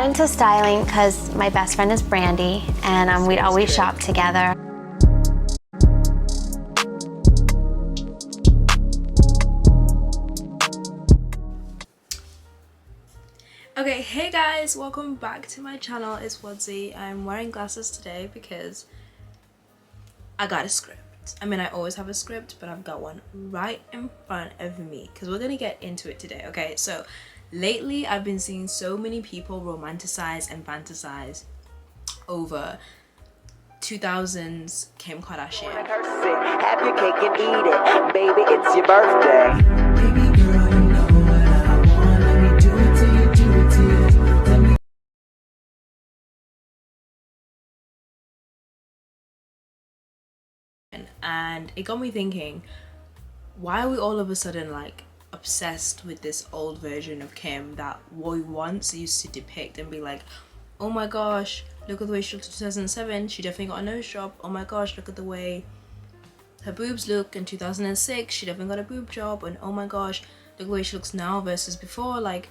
got into styling because my best friend is Brandy, and we'd always shop together. Okay, hey guys, welcome back to my channel. It's Wadzi. I'm wearing glasses today because I got a script. I mean, I always have a script, but I've got one right in front of me because we're gonna get into it today. Okay, so lately I've been seeing so many people romanticize and fantasize over 2000s Kim Kardashian. Have your cake and eat it, baby, it's your birthday. Baby girl, you know what I want. Let me do it to you, do it to you. Let me. And it got me thinking, why are we all of a sudden like obsessed with this old version of Kim that we once used to depict and be like, oh my gosh, look at the way she looked in 2007, she definitely got a nose job. Oh my gosh, look at the way her boobs look in 2006, she definitely got a boob job. And oh my gosh, look at the way she looks now versus before, like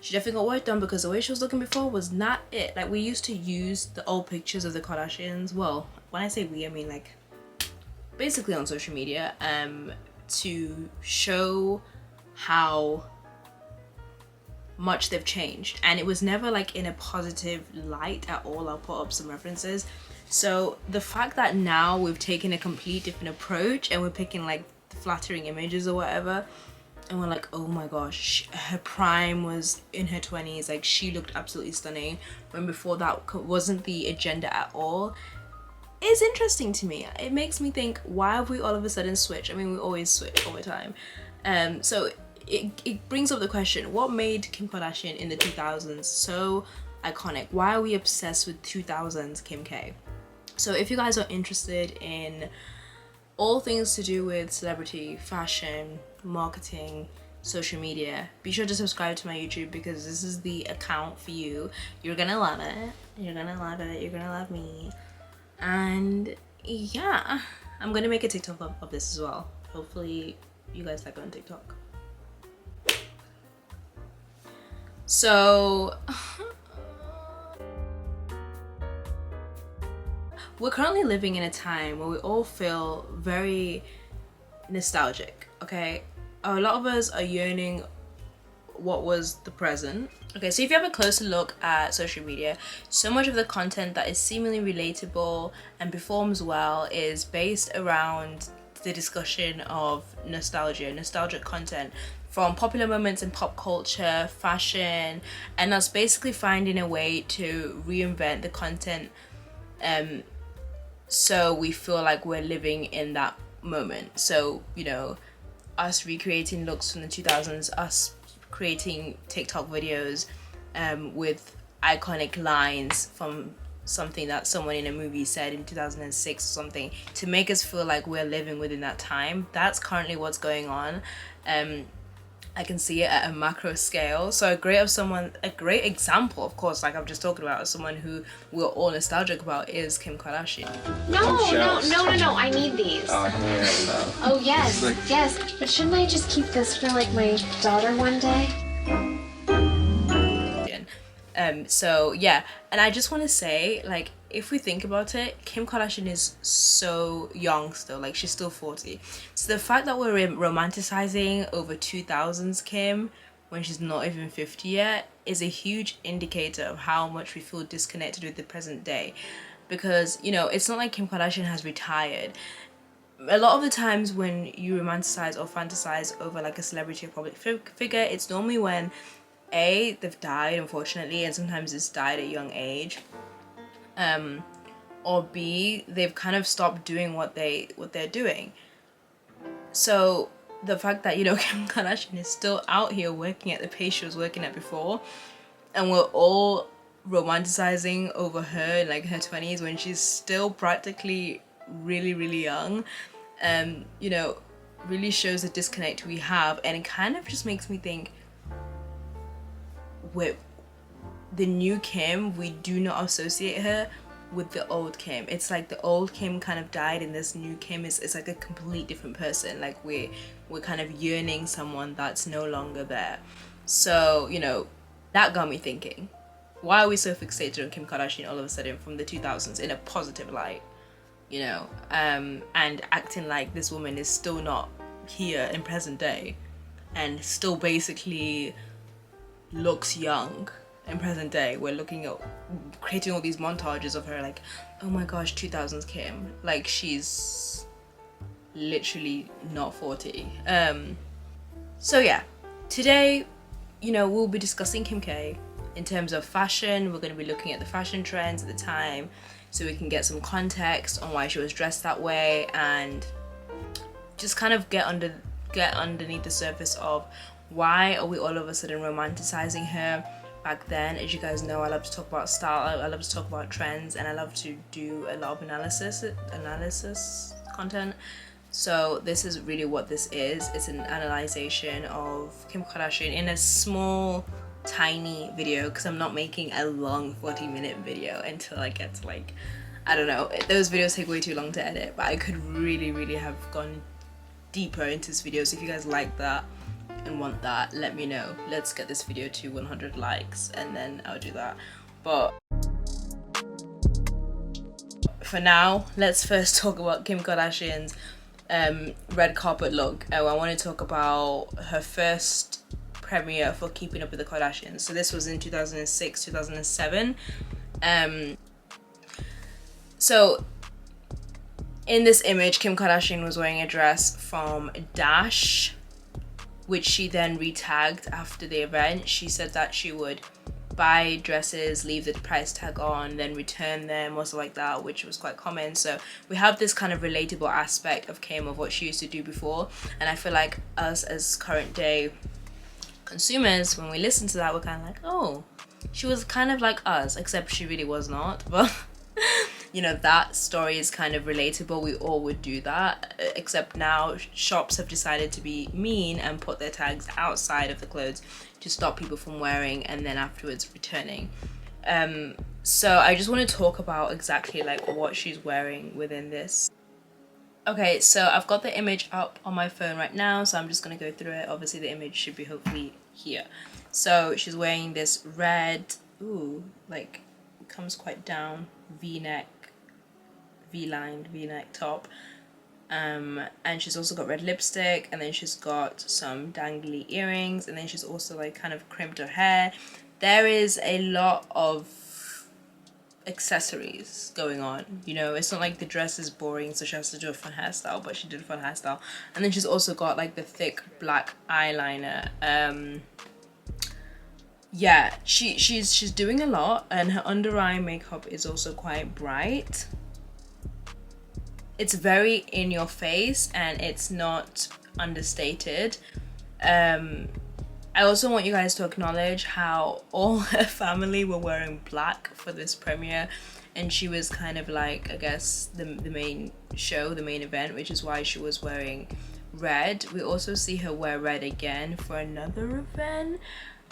she definitely got work done, because the way she was looking before was not it. Like, we used to use the old pictures of the Kardashians, well, when I say we, I mean like basically on social media, to show how much they've changed, and it was never like in a positive light at all. I'll put up some references. So the fact that now we've taken a complete different approach and we're picking like flattering images or whatever, and we're like, oh my gosh, her prime was in her 20s, like she looked absolutely stunning, when before that wasn't the agenda at all, is interesting to me. It makes me think, why have we all of a sudden switched? I mean, we always switch over time. So it brings up the question, what made Kim Kardashian in the 2000s so iconic? Why are we obsessed with 2000s Kim K? So if you guys are interested in all things to do with celebrity, fashion, marketing, social media, be sure to subscribe to my YouTube, because this is the account for you. You're gonna love it. You're gonna love it. You're gonna love me. And yeah, I'm gonna make a TikTok of this as well. Hopefully you guys like it on TikTok. So we're currently living in a time where we all feel very nostalgic, okay? A lot of us are yearning what was the present. Okay, so if you have a closer look at social media, so much of the content that is seemingly relatable and performs well is based around the discussion of nostalgic content from popular moments in pop culture, fashion, and us basically finding a way to reinvent the content so we feel like we're living in that moment. So, you know, us recreating looks from the 2000s, us creating TikTok videos with iconic lines from something that someone in a movie said in 2006 or something, to make us feel like we're living within that time. That's currently what's going on. I can see it at a macro scale. So a great example, of course, like I've just talked about, someone who we're all nostalgic about is Kim Kardashian. No, I need these. Oh, yes, yes. But shouldn't I just keep this for like my daughter one day? So yeah, and I just want to say, like, if we think about it, Kim Kardashian is so young still, like she's still 40. So the fact that we're romanticizing over 2000s Kim when she's not even 50 yet is a huge indicator of how much we feel disconnected with the present day. Because, you know, it's not like Kim Kardashian has retired. A lot of the times when you romanticize or fantasize over like a celebrity or public figure, it's normally when A, they've died, unfortunately, and sometimes it's died at a young age, or B, they've kind of stopped doing what they're doing. So the fact that, you know, Kim Kardashian is still out here working at the pace she was working at before, and we're all romanticizing over her in like her 20s when she's still practically really young, you know, really shows the disconnect we have. And it kind of just makes me think, with the new Kim, we do not associate her with the old Kim. It's like the old Kim kind of died, and this new Kim is like a complete different person. Like we're kind of yearning someone that's no longer there. So, you know, that got me thinking, why are we so fixated on Kim Kardashian all of a sudden from the 2000s in a positive light, you know, and acting like this woman is still not here in present day and still basically looks young in present day. We're looking at creating all these montages of her like, oh my gosh, 2000s Kim, like she's literally not 40. So yeah, today, you know, we'll be discussing Kim K in terms of fashion. We're going to be looking at the fashion trends at the time so we can get some context on why she was dressed that way and just kind of get underneath the surface of why are we all of a sudden romanticizing her back then. As you guys know, I love to talk about style, I love to talk about trends, and I love to do a lot of analysis content. So this is really what this is. It's an analyzation of Kim Kardashian in a small tiny video, because I'm not making a long 40-minute video until I get to, like, I don't know, those videos take way too long to edit, but I could really have gone deeper into this video. So if you guys like that and want that, let me know. Let's get this video to 100 likes and then I'll do that. But for now, let's first talk about Kim Kardashian's red carpet look. I want to talk about her first premiere for Keeping Up with the Kardashians. So this was in 2006, 2007. So in this image, Kim Kardashian was wearing a dress from Dash, which she then retagged after the event. She said that she would buy dresses, leave the price tag on, then return them or something like that, which was quite common. So we have this kind of relatable aspect of Kim, of what she used to do before, and I feel like us as current day consumers, when we listen to that, we're kind of like, oh, she was kind of like us, except she really was not. But you know, that story is kind of relatable. We all would do that, except now shops have decided to be mean and put their tags outside of the clothes to stop people from wearing and then afterwards returning. So I just want to talk about exactly like what she's wearing within this. Okay, so I've got the image up on my phone right now, so I'm just going to go through it. Obviously the image should be hopefully here. So she's wearing this red, like it comes quite down, v-neck, v-lined v-neck top, and she's also got red lipstick, and then she's got some dangly earrings, and then she's also like kind of crimped her hair. There is a lot of accessories going on, you know. It's not like the dress is boring, so she has to do a fun hairstyle, but she did a fun hairstyle. And then she's also got like the thick black eyeliner. Yeah, she's doing a lot, and her under eye makeup is also quite bright. It's very in your face and it's not understated. I also want you guys to acknowledge how all her family were wearing black for this premiere, and she was kind of like, I guess, the main show, the main event, which is why she was wearing red. We also see her wear red again for another event,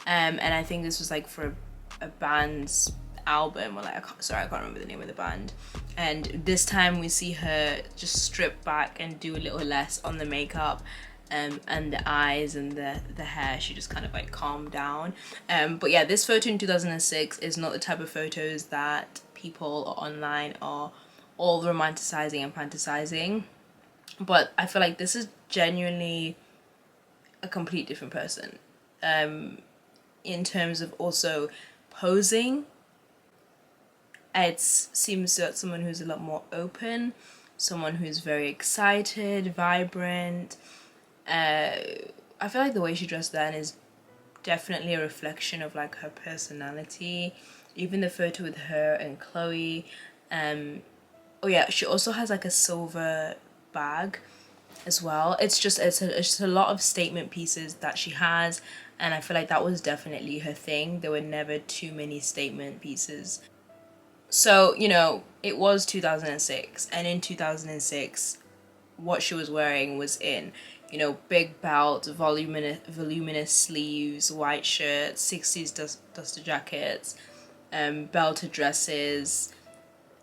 and I think this was like for a band's album, or like I can't remember the name of the band. And this time we see her just strip back and do a little less on the makeup, and the eyes and the hair. She just kind of like calmed down. But yeah, this photo in 2006 is not the type of photos that people online are all romanticizing and fantasizing, but I feel like this is genuinely a complete different person, in terms of also posing. It seems that someone who's a lot more open, someone who's very excited, vibrant. I feel like the way she dressed then is definitely a reflection of like her personality. Even the photo with her and Chloe. Oh yeah, she also has like a silver bag as well. It's just a lot of statement pieces that she has, and I feel like that was definitely her thing. There were never too many statement pieces. So, you know, it was 2006, and in 2006, what she was wearing was in, you know, big belt, voluminous sleeves, white shirts, 60s duster jackets, belted dresses.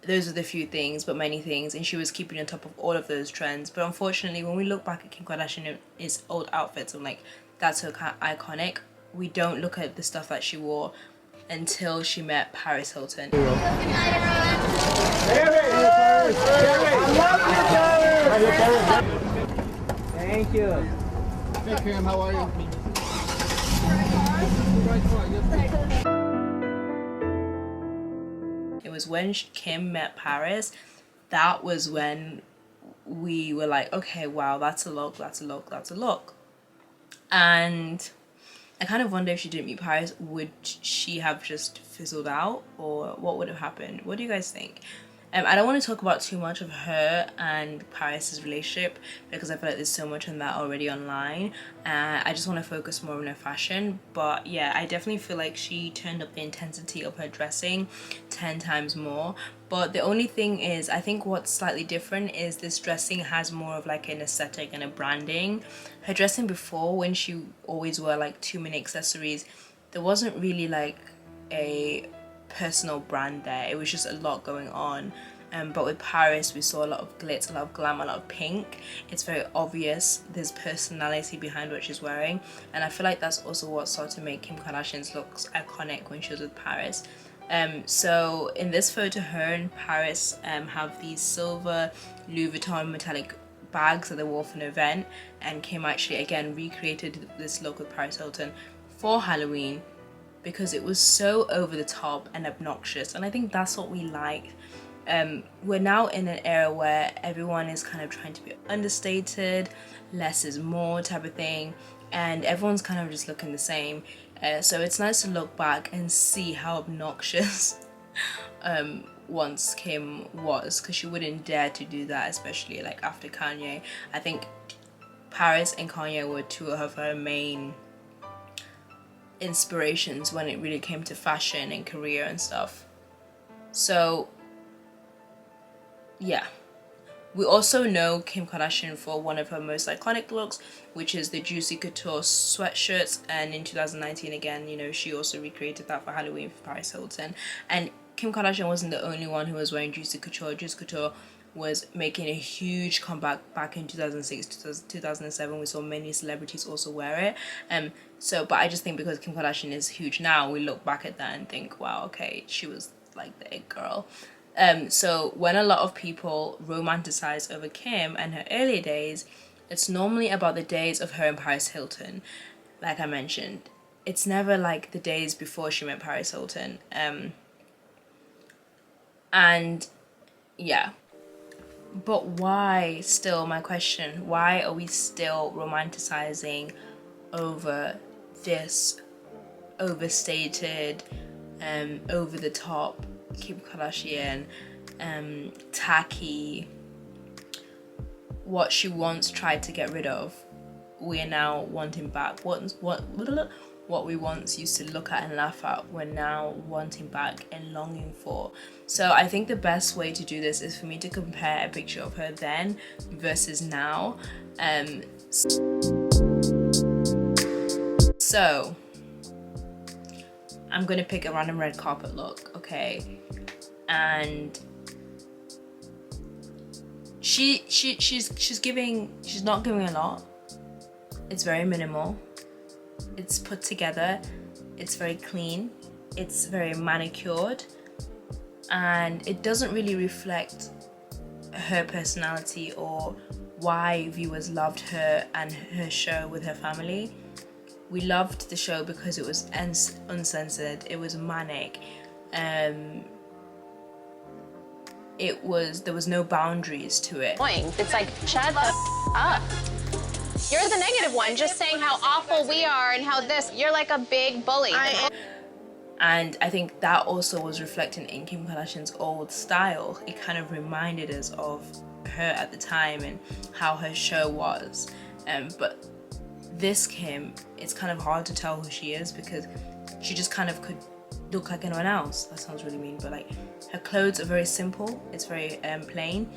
Those are the few things, but many things, and she was keeping on top of all of those trends. But unfortunately, when we look back at Kim Kardashian's old outfits, I'm like, that's so iconic. We don't look at the stuff that she wore until she met Paris Hilton. Thank you. Hey Kim, how are you? It was when Kim met Paris, that was when we were like, okay, wow, that's a look, that's a look, that's a look. And I kind of wonder if she didn't meet Paris, would she have just fizzled out, or what would have happened? What do you guys think? I don't want to talk about too much of her and Paris's relationship because I feel like there's so much on that already online. I just want to focus more on her fashion. But yeah, I definitely feel like she turned up the intensity of her dressing 10 times more. But the only thing is, I think what's slightly different is this dressing has more of like an aesthetic and a branding. Her dressing before, when she always wore like too many accessories, there wasn't really like a personal brand there. It was just a lot going on. But with Paris, we saw a lot of glitz, a lot of glam, a lot of pink. It's very obvious there's personality behind what she's wearing, and I feel like that's also what started to make Kim Kardashian's looks iconic when she was with Paris. So in this photo, her and Paris have these silver Louis Vuitton metallic bags that they wore for an event, and Kim actually again recreated this look with Paris Hilton for Halloween because it was so over the top and obnoxious, and I think that's what we like. We're now in an era where everyone is kind of trying to be understated, less is more type of thing, and everyone's kind of just looking the same. So it's nice to look back and see how obnoxious once Kim was, because she wouldn't dare to do that, especially like after Kanye. I think Paris and Kanye were two of her main inspirations when it really came to fashion and career and stuff. So yeah, we also know Kim Kardashian for one of her most iconic looks, which is the Juicy Couture sweatshirts, and in 2019 again, you know, she also recreated that for Halloween for Paris Hilton. And Kim Kardashian wasn't the only one who was wearing Juicy Couture. Juicy Couture was making a huge comeback back in 2006, 2007. We saw many celebrities also wear it. But I just think because Kim Kardashian is huge now, we look back at that and think, wow, okay, she was like the it girl. So when a lot of people romanticize over Kim and her earlier days, it's normally about the days of her and Paris Hilton. Like I mentioned, it's never like the days before she met Paris Hilton. And yeah, but why, still my question, why are we still romanticizing over this overstated, over the top Kim Kardashian, tacky, what she once tried to get rid of, we are now wanting back. What we once used to look at and laugh at, we're now wanting back and longing for. So I think the best way to do this is for me to compare a picture of her then versus now. So I'm gonna pick a random red carpet look, okay? And she's not giving a lot. It's very minimal. It's put together. It's very clean. It's very manicured, and it doesn't really reflect her personality or why viewers loved her and her show with her family. We loved the show because it was uncensored, it was manic, there was no boundaries to it. It's like, shut the up. You're the negative one, just saying how awful we are and how this, you're like a big bully. And I think that also was reflected in Kim Kardashian's old style. It kind of reminded us of her at the time and how her show was. But this Kim, it's kind of hard to tell who she is because she just kind of could look like anyone else. That sounds really mean, but like her clothes are very simple. It's very plain.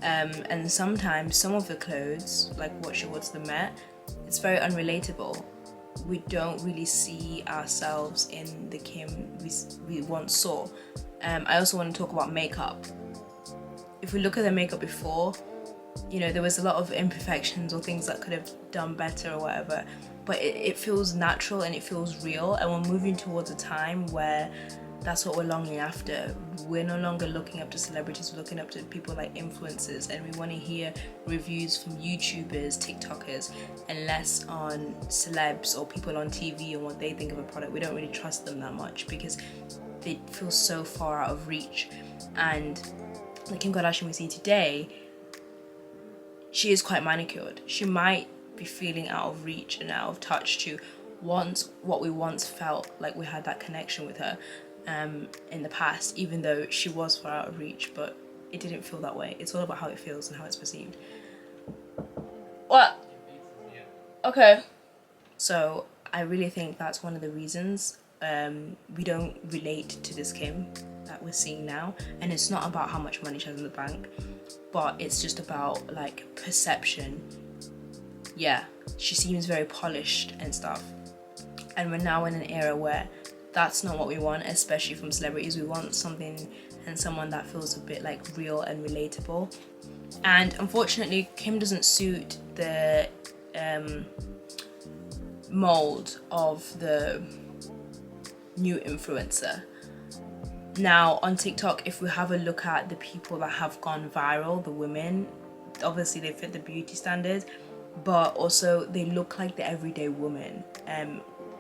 And sometimes some of the clothes, like what she wore to the Met, it's very unrelatable. We don't really see ourselves in the Kim we once saw. I also want to talk about makeup. If we look at the makeup before you know, there was a lot of imperfections or things that could have done better or whatever, but it feels natural and it feels real, and we're moving towards a time where that's what we're longing after. We're no longer looking up to celebrities, we're looking up to people like influencers, and we want to hear reviews from YouTubers, TikTokers, and less on celebs or people on TV and what they think of a product. We don't really trust them that much because they feel so far out of reach. And the Kim Kardashian we see today, she is quite manicured. She might be feeling out of reach and out of touch to what we once felt like we had that connection with her in the past, even though she was far out of reach, but it didn't feel that way. It's all about how it feels and how it's perceived. What? Okay. So I really think that's one of the reasons we don't relate to this Kim that we're seeing now, and it's not about how much money she has in the bank, but it's just about like perception. Yeah, she seems very polished and stuff, and we're now in an era where that's not what we want, especially from celebrities. We want something and someone that feels a bit like real and relatable, and unfortunately Kim doesn't suit the mold of the new influencer. Now on TikTok, if we have a look at the people that have gone viral, the women, obviously they fit the beauty standards, but also they look like the everyday woman,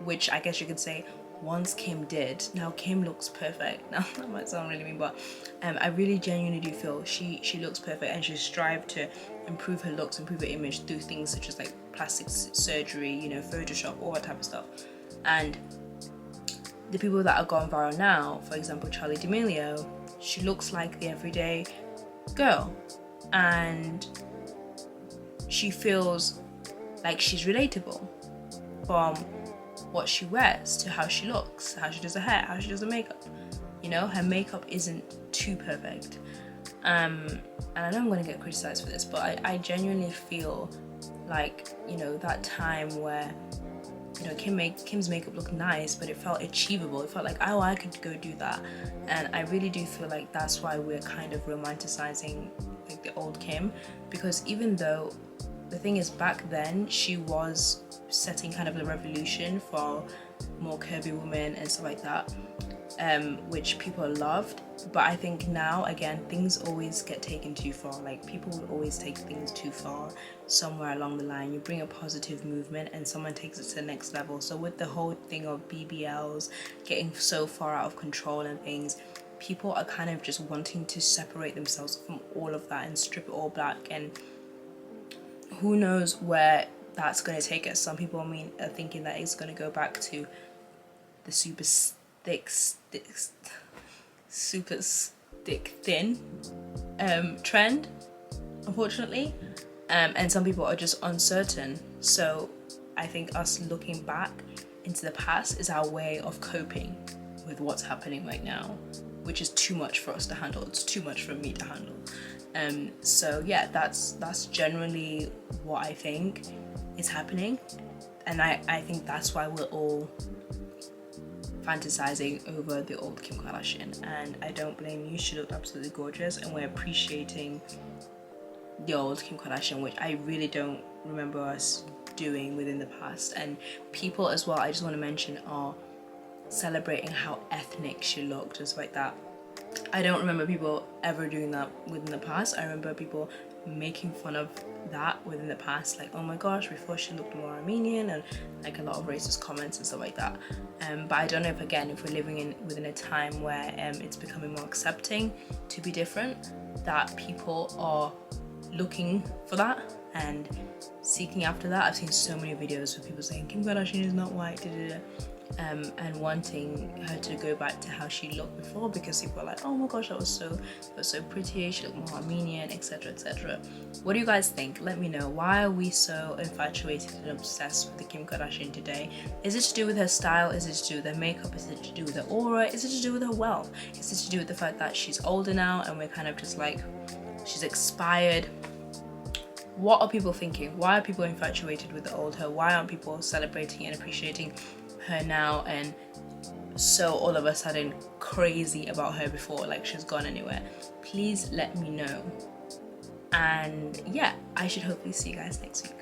which I guess you could say once Kim did. Now Kim looks perfect. Now that might sound really mean, but I really genuinely do feel she looks perfect, and she strived to improve her looks, improve her image through things such as like plastic surgery, you know, Photoshop, all that type of stuff. And the people that are gone viral now, for example Charli D'Amelio, she looks like the everyday girl, and she feels like she's relatable from what she wears to how she looks, how she does her hair, how she does her makeup. You know, her makeup isn't too perfect. And I know I'm going to get criticized for this, but I genuinely feel like, you know, that time where, you know, Kim's makeup looked nice, but it felt achievable. It felt like, oh, I could go do that. And I really do feel like that's why we're kind of romanticizing like the old Kim, because even though the thing is, back then she was setting kind of a revolution for more curvy women and stuff like that, which people loved. But I think now, again, things always get taken too far. Like, people will always take things too far somewhere along the line. You bring a positive movement and someone takes it to the next level. So with the whole thing of BBLs getting so far out of control and things, people are kind of just wanting to separate themselves from all of that and strip it all back, and who knows where that's going to take us. Some people are thinking that it's going to go back to the super stick thin trend, unfortunately, and some people are just uncertain. So I think us looking back into the past is our way of coping with what's happening right now, which is too much for us to handle. It's too much for me to handle. So yeah, that's generally what I think is happening, and I think that's why we're all fantasizing over the old Kim Kardashian, and I don't blame you. She looked absolutely gorgeous, and we're appreciating the old Kim Kardashian, which I really don't remember us doing within the past. And people as well, I just want to mention, are celebrating how ethnic she looked, just like that. I don't remember people ever doing that within the past. I remember people making fun of that within the past, like, oh my gosh, before she looked more Armenian, and like a lot of racist comments and stuff like that. But I don't know if we're living within a time where it's becoming more accepting to be different, that people are looking for that and seeking after that. I've seen so many videos of people saying Kim Kardashian is not white, and wanting her to go back to how she looked before, because people are like, oh my gosh, that was so pretty, she looked more Armenian, etc, etc. What do you guys think? Let me know. Why are we so infatuated and obsessed with the Kim Kardashian today? Is it to do with her style? Is it to do with her makeup? Is it to do with her aura? Is it to do with her wealth? Is it to do with the fact that she's older now and we're kind of just like, she's expired? What are people thinking? Why are people infatuated with the old her? Why aren't people celebrating and appreciating her now, and so all of a sudden crazy about her before, like she's gone anywhere? Please let me know And yeah, I should hopefully see you guys next week.